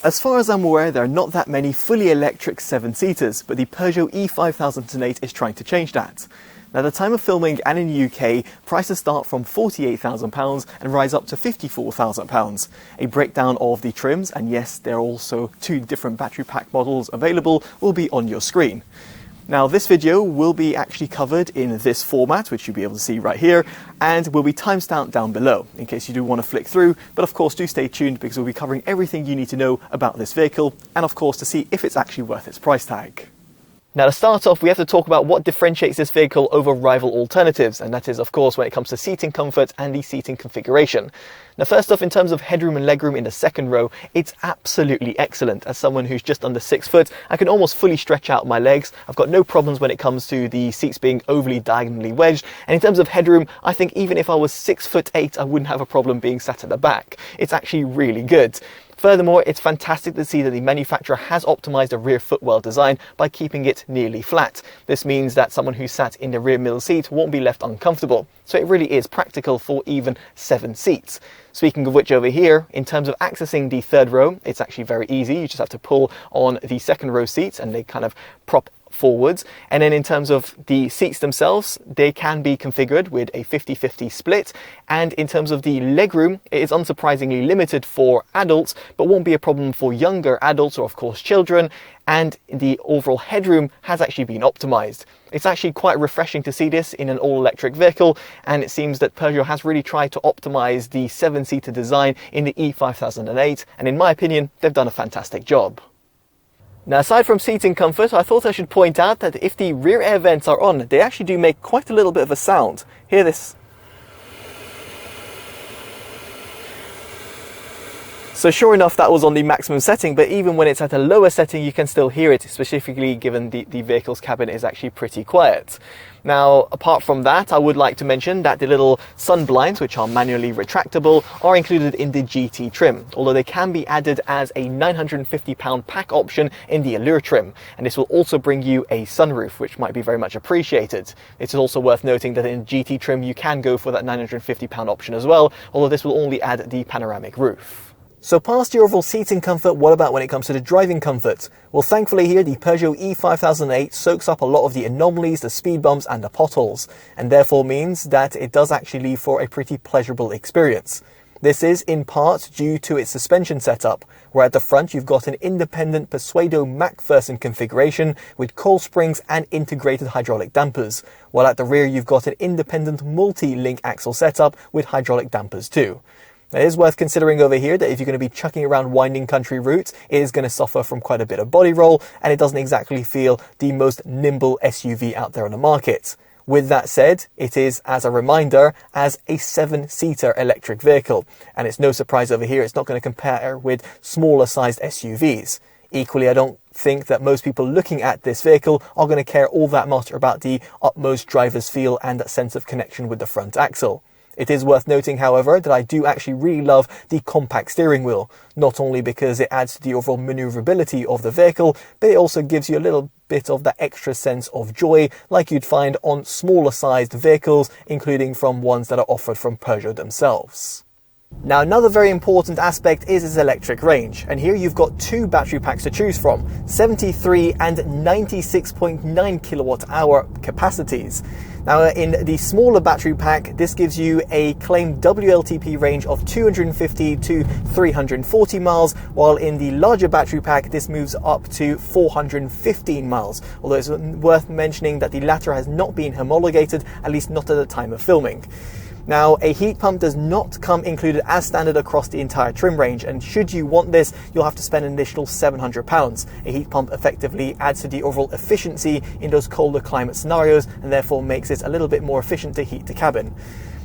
As far as I'm aware, there are not that many fully electric 7-seaters, but the Peugeot E-5008 is trying to change that. Now, at the time of filming and in the UK, prices start from £48,000 and rise up to £54,000. A breakdown of the trims, and yes, there are also 2 different battery pack models available, will be on your screen. Now, this video will be actually covered in this format, which you'll be able to see right here, and will be timestamped down below in case you do want to flick through. But of course, do stay tuned because we'll be covering everything you need to know about this vehicle, and of course to see if it's actually worth its price tag. Now, to start off, we have to talk about what differentiates this vehicle over rival alternatives, and that is, of course, when it comes to seating comfort and the seating configuration. Now, first off, in terms of headroom and legroom in the second row, it's absolutely excellent. As someone who's just under 6 foot, I can almost fully stretch out my legs. I've got no problems when it comes to the seats being overly diagonally wedged. And in terms of headroom, I think even if I was 6'8", I wouldn't have a problem being sat at the back. It's actually really good. Furthermore, it's fantastic to see that the manufacturer has optimized a rear footwell design by keeping it nearly flat. This means that someone who sat in the rear middle seat won't be left uncomfortable. So it really is practical for even 7 seats. Speaking of which, over here, in terms of accessing the third row, it's actually very easy. You just have to pull on the second row seats and they kind of prop forwards. And then in terms of the seats themselves, they can be configured with a 50-50 split. And in terms of the legroom, it is unsurprisingly limited for adults, but won't be a problem for younger adults or of course children. And the overall headroom has actually been optimized. It's actually quite refreshing to see this in an all-electric vehicle, and it seems that Peugeot has really tried to optimize the 7-seater design in the E-5008, and in my opinion, they've done a fantastic job. Now, aside from seating comfort, I thought I should point out that if the rear air vents are on, they actually do make quite a little bit of a sound. Hear this. So sure enough, that was on the maximum setting, but even when it's at a lower setting, you can still hear it, specifically given the vehicle's cabin is actually pretty quiet. Now, apart from that, I would like to mention that the little sun blinds, which are manually retractable, are included in the GT trim, although they can be added as a £950 pack option in the Allure trim. And this will also bring you a sunroof, which might be very much appreciated. It's also worth noting that in GT trim, you can go for that £950 option as well, although this will only add the panoramic roof. So past the overall seating comfort, what about when it comes to the driving comfort? Well, thankfully here, the Peugeot E-5008 soaks up a lot of the anomalies, the speed bumps and the potholes, and therefore means that it does actually leave for a pretty pleasurable experience. This is in part due to its suspension setup, where at the front you've got an independent Peugeot McPherson configuration with coil springs and integrated hydraulic dampers, while at the rear you've got an independent multi-link axle setup with hydraulic dampers too. Now, it is worth considering over here that if you're going to be chucking around winding country routes, it is going to suffer from quite a bit of body roll, and it doesn't exactly feel the most nimble SUV out there on the market. With that said, it is, as a reminder, as a 7-seater electric vehicle, and it's no surprise over here it's not going to compare with smaller sized SUVs. Equally, I don't think that most people looking at this vehicle are going to care all that much about the utmost driver's feel and that sense of connection with the front axle. It is worth noting, however, that I do actually really love the compact steering wheel, not only because it adds to the overall maneuverability of the vehicle, but it also gives you a little bit of that extra sense of joy like you'd find on smaller sized vehicles, including from ones that are offered from Peugeot themselves. Now, another very important aspect is its electric range, and here you've got 2 battery packs to choose from, 73 and 96.9 kilowatt hour capacities. Now, in the smaller battery pack, this gives you a claimed WLTP range of 250 to 340 miles, while in the larger battery pack, this moves up to 415 miles, although it's worth mentioning that the latter has not been homologated, at least not at the time of filming. Now, a heat pump does not come included as standard across the entire trim range, and should you want this, you'll have to spend an additional £700. A heat pump effectively adds to the overall efficiency in those colder climate scenarios and therefore makes it a little bit more efficient to heat the cabin.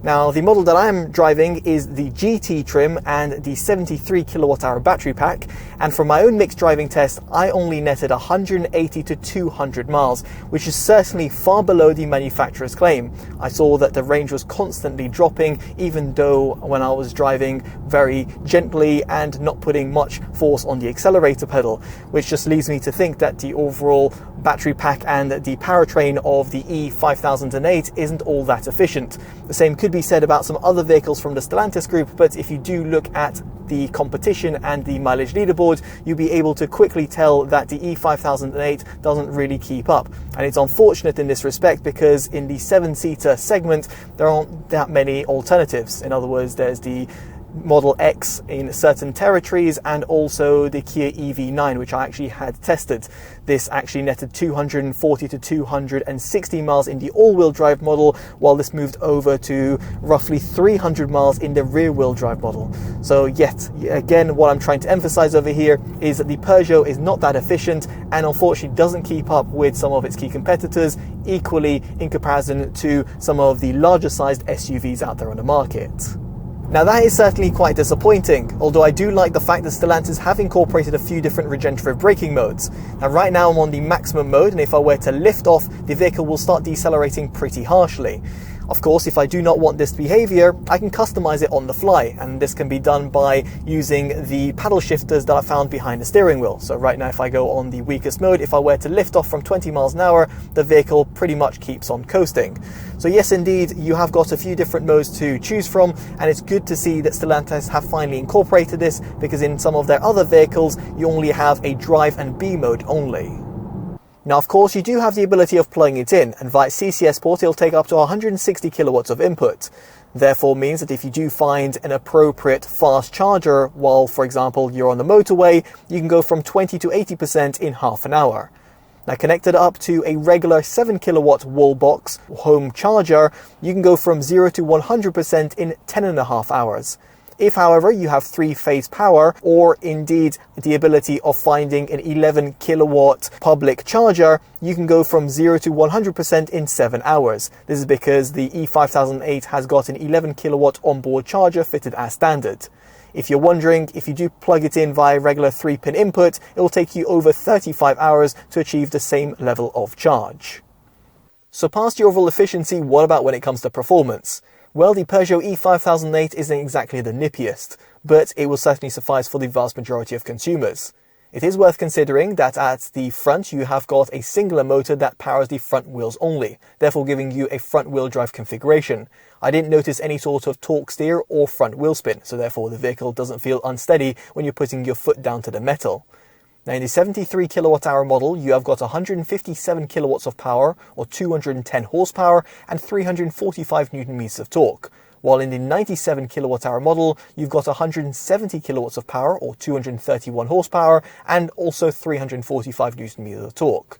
Now, the model that I'm driving is the GT trim and the 73 kilowatt hour battery pack, and from my own mixed driving test, I only netted 180 to 200 miles, which is certainly far below the manufacturer's claim. I saw that the range was constantly dropping, even though when I was driving very gently and not putting much force on the accelerator pedal, which just leads me to think that the overall battery pack and the powertrain of the E-5008 isn't all that efficient. The same could be said about some other vehicles from the Stellantis group, but if you do look at the competition and the mileage leaderboard, you'll be able to quickly tell that the E-5008 doesn't really keep up. And it's unfortunate in this respect because in the 7-seater segment, there aren't that many alternatives. In other words, there's the Model X in certain territories and also the Kia EV9, which I actually had tested. This actually netted 240 to 260 miles in the all-wheel drive model, while this moved over to roughly 300 miles in the rear-wheel drive model. So yet again, what I'm trying to emphasize over here is that the Peugeot is not that efficient and unfortunately doesn't keep up with some of its key competitors, equally in comparison to some of the larger sized SUVs out there on the market. Now that is certainly quite disappointing, although I do like the fact that Stellantis have incorporated a few different regenerative braking modes. Now right now I'm on the maximum mode, and if I were to lift off, the vehicle will start decelerating pretty harshly. Of course, if I do not want this behavior, I can customize it on the fly, and this can be done by using the paddle shifters that I found behind the steering wheel. So right now, if I go on the weakest mode, if I were to lift off from 20 miles an hour, the vehicle pretty much keeps on coasting. So yes, indeed, you have got a few different modes to choose from, and it's good to see that Stellantis have finally incorporated this, because in some of their other vehicles, you only have a drive and B mode only. Now, of course, you do have the ability of plugging it in, and via CCS port, it'll take up to 160 kilowatts of input. Therefore means that if you do find an appropriate fast charger while, for example, you're on the motorway, you can go from 20 to 80% in half an hour. Now, connected up to a regular 7 kilowatt wall box home charger, you can go from 0 to 100% in 10.5 hours. If, however, you have 3-phase power, or indeed the ability of finding an 11 kilowatt public charger, you can go from 0 to 100% in 7 hours. This is because the E-5008 has got an 11 kilowatt onboard charger fitted as standard. If you're wondering, if you do plug it in via regular 3-pin input, it will take you over 35 hours to achieve the same level of charge. So past your overall efficiency, what about when it comes to performance? Well, the Peugeot E-5008 isn't exactly the nippiest, but it will certainly suffice for the vast majority of consumers. It is worth considering that at the front you have got a singular motor that powers the front wheels only, therefore giving you a front wheel drive configuration. I didn't notice any sort of torque steer or front wheel spin, so therefore the vehicle doesn't feel unsteady when you're putting your foot down to the metal. Now in the 73 kilowatt hour model, you have got 157 kilowatts of power, or 210 horsepower, and 345 newton meters of torque. While in the 97 kilowatt hour model, you've got 170 kilowatts of power, or 231 horsepower, and also 345 newton meters of torque.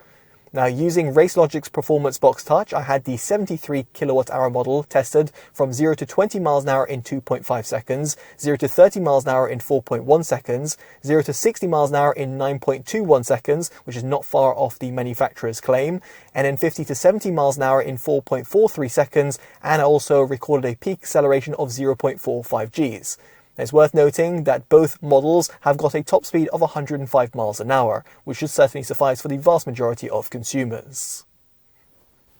Now, using RaceLogic's Performance Box Touch, I had the 73 kilowatt hour model tested from 0 to 20 miles an hour in 2.5 seconds, 0 to 30 miles an hour in 4.1 seconds, 0 to 60 miles an hour in 9.21 seconds, which is not far off the manufacturer's claim, and then 50 to 70 miles an hour in 4.43 seconds, and I also recorded a peak acceleration of 0.45 Gs. It's worth noting that both models have got a top speed of 105 miles an hour, which should certainly suffice for the vast majority of consumers.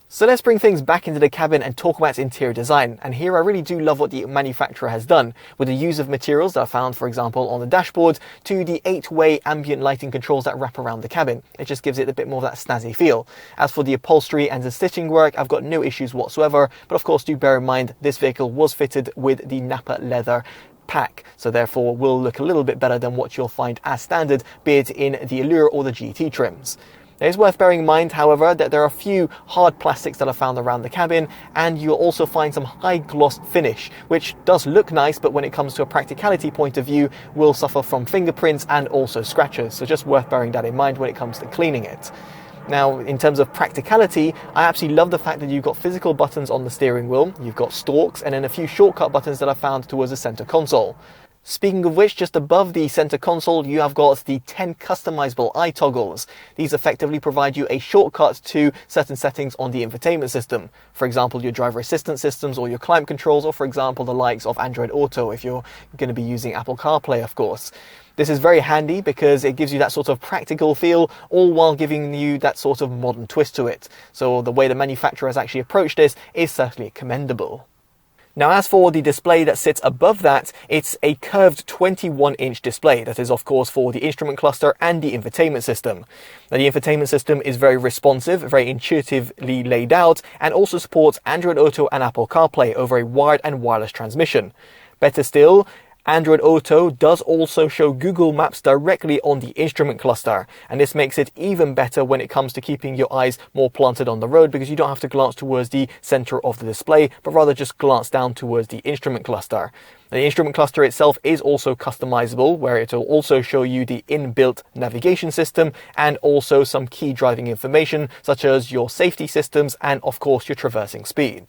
So let's bring things back into the cabin and talk about interior design. And here I really do love what the manufacturer has done with the use of materials that are found, for example, on the dashboard, to the 8-way ambient lighting controls that wrap around the cabin. It just gives it a bit more of that snazzy feel. As for the upholstery and the stitching work, I've got no issues whatsoever, but of course do bear in mind this vehicle was fitted with the Napa leather pack, so therefore will look a little bit better than what you'll find as standard, be it in the Allure or the GT trims. It is worth bearing in mind, however, that there are a few hard plastics that are found around the cabin, and you'll also find some high gloss finish, which does look nice, but when it comes to a practicality point of view, will suffer from fingerprints and also scratches, so just worth bearing that in mind when it comes to cleaning it. Now, in terms of practicality, I absolutely love the fact that you've got physical buttons on the steering wheel, you've got stalks, and then a few shortcut buttons that I found towards the center console. Speaking of which, just above the center console, you have got the 10 customizable eye toggles. These effectively provide you a shortcut to certain settings on the infotainment system. For example, your driver assistance systems or your climate controls, or for example, the likes of Android Auto if you're going to be using Apple CarPlay, of course. This is very handy because it gives you that sort of practical feel, all while giving you that sort of modern twist to it. So the way the manufacturer has actually approached this is certainly commendable. Now, as for the display that sits above that, it's a curved 21-inch display that is, of course, for the instrument cluster and the infotainment system. Now, the infotainment system is very responsive, very intuitively laid out, and also supports Android Auto and Apple CarPlay over a wired and wireless transmission. Better still, Android Auto does also show Google Maps directly on the instrument cluster, and this makes it even better when it comes to keeping your eyes more planted on the road, because you don't have to glance towards the center of the display, but rather just glance down towards the instrument cluster. The instrument cluster itself is also customizable, where it will also show you the inbuilt navigation system and also some key driving information such as your safety systems and of course your traversing speed.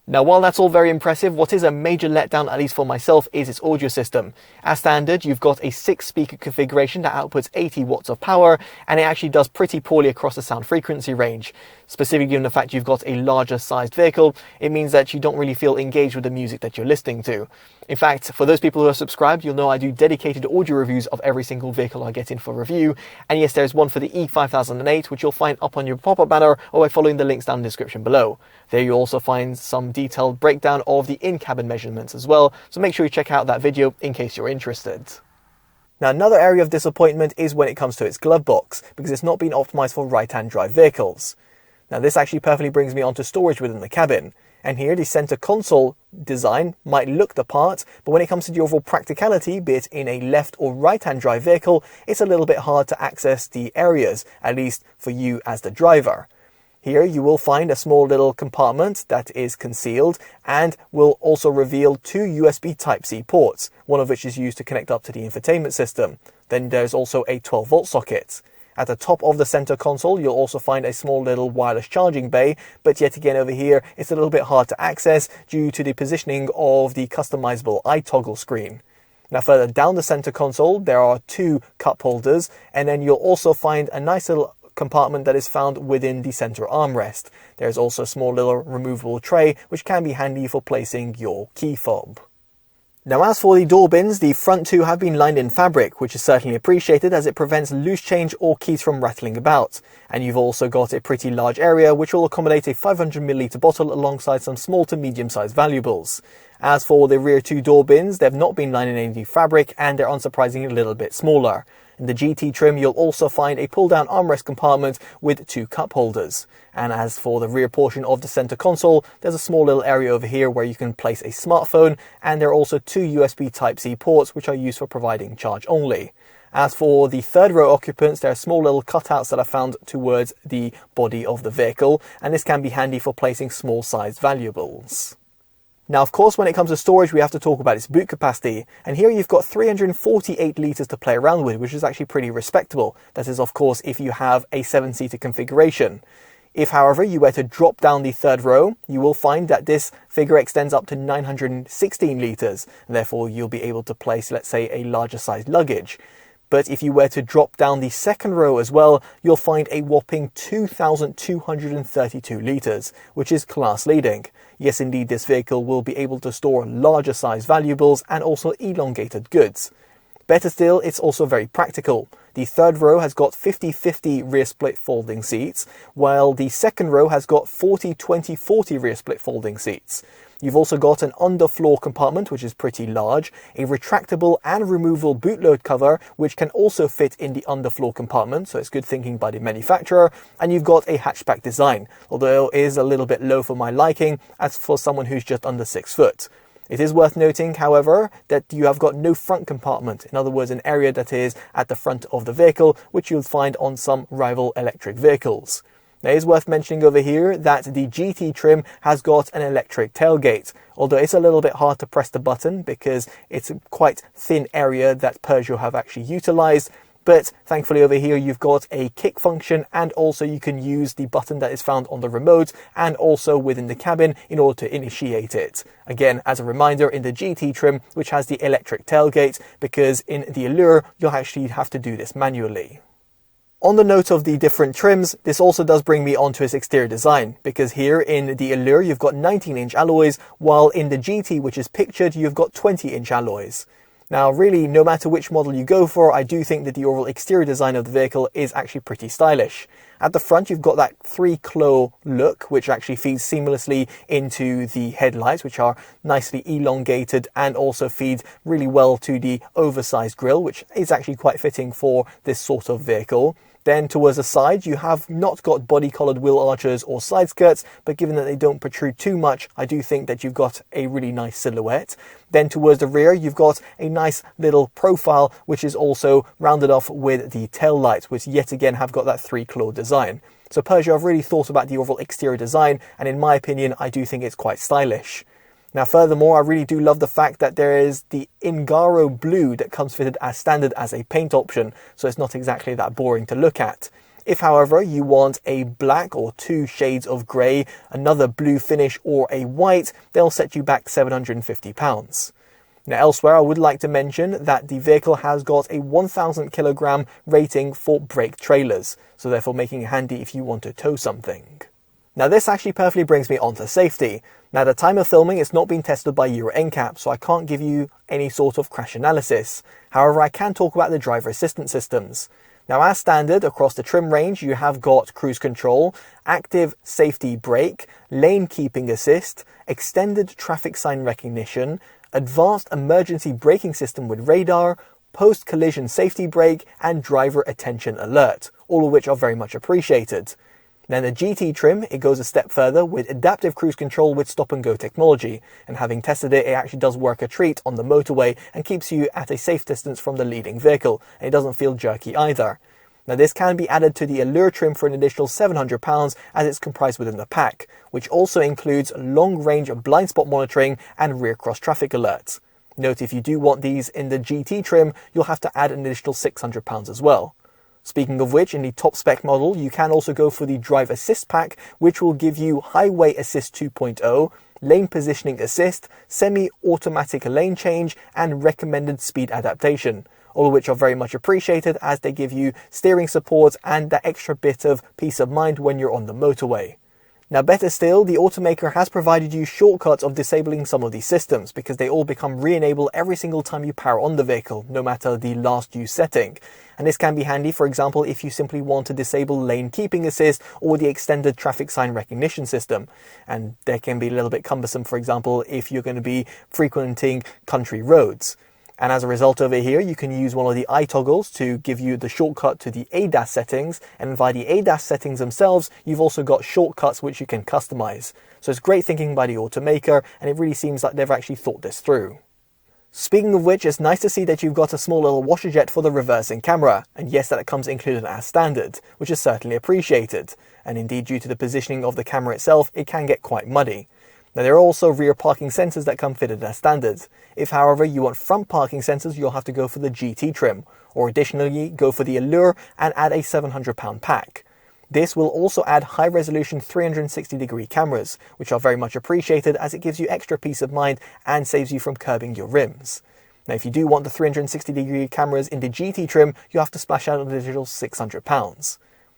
Now, while that's all very impressive, what is a major letdown, at least for myself, is its audio system. As standard, you've got a 6-speaker configuration that outputs 80 watts of power, and it actually does pretty poorly across the sound frequency range. Specifically, given the fact you've got a larger sized vehicle, it means that you don't really feel engaged with the music that you're listening to. In fact, for those people who are subscribed, you'll know I do dedicated audio reviews of every single vehicle I get in for review. And yes, there's one for the E-5008, which you'll find up on your pop-up banner or by following the links down in the description below. There you'll also find some detailed breakdown of the in-cabin measurements as well, so make sure you check out that video in case you're interested. Now, another area of disappointment is when it comes to its glove box, because it's not been optimized for right-hand drive vehicles. Now, this actually perfectly brings me onto storage within the cabin. And here, the center console design might look the part, but when it comes to the overall practicality, be it in a left or right-hand drive vehicle, it's a little bit hard to access the areas, at least for you as the driver. Here you will find a small little compartment that is concealed and will also reveal 2 USB Type-C ports, one of which is used to connect up to the infotainment system. Then there's also a 12-volt socket. At the top of the center console, you'll also find a small little wireless charging bay, but yet again over here, it's a little bit hard to access due to the positioning of the customizable iToggle screen. Now, further down the center console, there are 2 cup holders, and then you'll also find a nice little compartment that is found within the center armrest. There's also a small little removable tray, which can be handy for placing your key fob. Now, as for the door bins, the front 2 have been lined in fabric, which is certainly appreciated as it prevents loose change or keys from rattling about. And you've also got a pretty large area which will accommodate a 500ml bottle alongside some small to medium-sized valuables. As for the rear 2 door bins, they've not been lined in any fabric and they're unsurprisingly a little bit smaller. In the GT trim, you'll also find a pull-down armrest compartment with 2 cup holders. And as for the rear portion of the center console, there's a small little area over here where you can place a smartphone, and there are also 2 USB Type-C ports which are used for providing charge only. As for the third row occupants, there are small little cutouts that are found towards the body of the vehicle, and this can be handy for placing small-sized valuables. Now, of course, when it comes to storage, we have to talk about its boot capacity. And here you've got 348 litres to play around with, which is actually pretty respectable. That is, of course, if you have a 7-seater configuration. If, however, you were to drop down the third row, you will find that this figure extends up to 916 litres. And therefore, you'll be able to place, let's say, a larger sized luggage. But if you were to drop down the second row as well, you'll find a whopping 2,232 litres, which is class leading. Yes, indeed, this vehicle will be able to store larger size valuables and also elongated goods. Better still, it's also very practical. The third row has got 50-50 rear split folding seats, while the second row has got 40-20-40 rear split folding seats. You've also got an underfloor compartment, which is pretty large, a retractable and removable bootload cover, which can also fit in the underfloor compartment, so it's good thinking by the manufacturer, and you've got a hatchback design, although it is a little bit low for my liking, as for someone who's just under 6 foot. It is worth noting, however, that you have got no front compartment, in other words, an area that is at the front of the vehicle, which you'll find on some rival electric vehicles. Now, it is worth mentioning over here that the GT trim has got an electric tailgate, although it's a little bit hard to press the button because it's a quite thin area that Peugeot have actually utilized. But thankfully over here you've got a kick function, and also you can use the button that is found on the remote and also within the cabin in order to initiate it. Again, as a reminder, in the GT trim, which has the electric tailgate, because in the Allure you'll actually have to do this manually. On the note of the different trims, this also does bring me onto its exterior design, because here in the Allure you've got 19-inch alloys, while in the GT, which is pictured, you've got 20-inch alloys. Now really, no matter which model you go for, I do think that the overall exterior design of the vehicle is actually pretty stylish. At the front you've got that 3-claw look, which actually feeds seamlessly into the headlights, which are nicely elongated and also feed really well to the oversized grille, which is actually quite fitting for this sort of vehicle. Then towards the side, you have not got body-coloured wheel arches or side skirts, but given that they don't protrude too much, I do think that you've got a really nice silhouette. Then towards the rear, you've got a nice little profile, which is also rounded off with the tail lights, which yet again have got that 3-claw design. So Peugeot have really thought about the overall exterior design, and in my opinion, I do think it's quite stylish. Now furthermore, I really do love the fact that there is the Ingaro blue that comes fitted as standard as a paint option, so it's not exactly that boring to look at. If however you want a black or 2 shades of grey, another blue finish or a white, they'll set you back £750. Now elsewhere, I would like to mention that the vehicle has got a 1,000 kilogram rating for brake trailers, so therefore making it handy if you want to tow something. Now this actually perfectly brings me on to safety. Now at the time of filming, it's not been tested by Euro NCAP, so I can't give you any sort of crash analysis. However, I can talk about the driver assistance systems. Now as standard, across the trim range, you have got cruise control, active safety brake, lane keeping assist, extended traffic sign recognition, advanced emergency braking system with radar, post-collision safety brake, and driver attention alert, all of which are very much appreciated. Then the GT trim, it goes a step further with adaptive cruise control with stop-and-go technology, and having tested it, it actually does work a treat on the motorway and keeps you at a safe distance from the leading vehicle, and it doesn't feel jerky either. Now this can be added to the Allure trim for an additional £700 as it's comprised within the pack, which also includes long-range blind spot monitoring and rear cross traffic alerts. Note if you do want these in the GT trim, you'll have to add an additional £600 as well. Speaking of which, in the top spec model, you can also go for the Drive Assist pack, which will give you Highway Assist 2.0, Lane Positioning Assist, Semi-Automatic Lane Change, and Recommended Speed Adaptation, all of which are very much appreciated as they give you steering support and that extra bit of peace of mind when you're on the motorway. Now better still, the automaker has provided you shortcuts of disabling some of these systems because they all become re-enabled every single time you power on the vehicle, no matter the last used setting. And this can be handy, for example, if you simply want to disable lane keeping assist or the extended traffic sign recognition system. And they can be a little bit cumbersome, for example, if you're going to be frequenting country roads. And as a result over here, you can use one of the iToggles to give you the shortcut to the ADAS settings. And via the ADAS settings themselves, you've also got shortcuts which you can customize. So it's great thinking by the automaker, and it really seems like they've actually thought this through. Speaking of which, it's nice to see that you've got a small little washer jet for the reversing camera. And yes, that comes included as standard, which is certainly appreciated. And indeed, due to the positioning of the camera itself, it can get quite muddy. Now there are also rear parking sensors that come fitted as standard. If however you want front parking sensors, you'll have to go for the GT trim, or additionally go for the Allure and add a £700 pack. This will also add high resolution 360-degree cameras, which are very much appreciated as it gives you extra peace of mind and saves you from curbing your rims. Now if you do want the 360-degree cameras in the GT trim, you have to splash out an additional £600.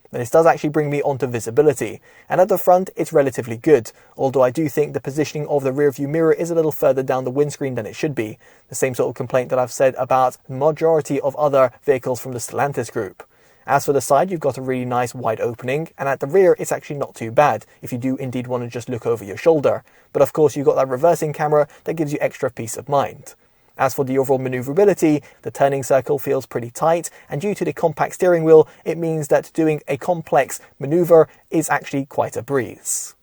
Now this does actually bring me onto visibility, and at the front it's relatively good, although I do think the positioning of the rear view mirror is a little further down the windscreen than it should be, the same sort of complaint that I've said about the majority of other vehicles from the Stellantis group. As for the side, you've got a really nice wide opening, and at the rear it's actually not too bad if you do indeed want to just look over your shoulder, but of course you've got that reversing camera that gives you extra peace of mind. As for the overall manoeuvrability, the turning circle feels pretty tight, and due to the compact steering wheel, it means that doing a complex manoeuvre is actually quite a breeze.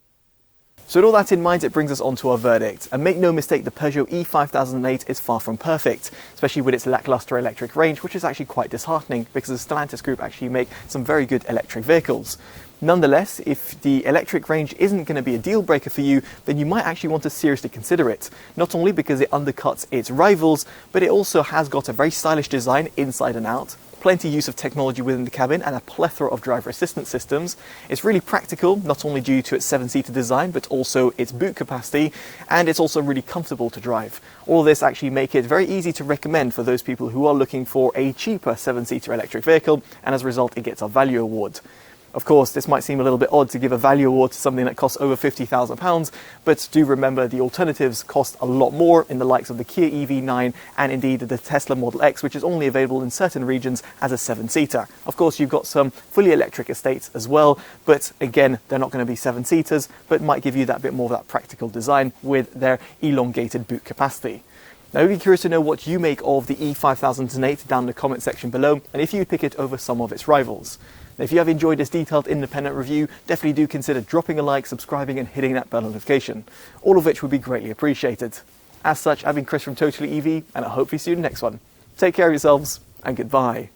So with all that in mind, it brings us on to our verdict. And make no mistake, the Peugeot E-5008 is far from perfect, especially with its lackluster electric range, which is actually quite disheartening because the Stellantis group actually make some very good electric vehicles. Nonetheless, if the electric range isn't going to be a deal breaker for you, then you might actually want to seriously consider it. Not only because it undercuts its rivals, but it also has got a very stylish design inside and out, plenty use of technology within the cabin and a plethora of driver assistance systems. It's really practical, not only due to its 7-seater design, but also its boot capacity, and it's also really comfortable to drive. All of this actually make it very easy to recommend for those people who are looking for a cheaper 7-seater electric vehicle, and as a result it gets our value award. Of course, this might seem a little bit odd to give a value award to something that costs over £50,000, but do remember the alternatives cost a lot more in the likes of the Kia EV9 and indeed the Tesla Model X, which is only available in certain regions as a 7-seater. Of course, you've got some fully electric estates as well, but again, they're not going to be 7-seaters, but might give you that bit more of that practical design with their elongated boot capacity. Now, I'd be curious to know what you make of the E-5008 down in the comment section below, and if you'd pick it over some of its rivals. Now, if you have enjoyed this detailed independent review, definitely do consider dropping a like, subscribing and hitting that bell notification, all of which would be greatly appreciated. As such, I've been Chris from TotallyEV, and I'll hopefully see you in the next one. Take care of yourselves, and goodbye.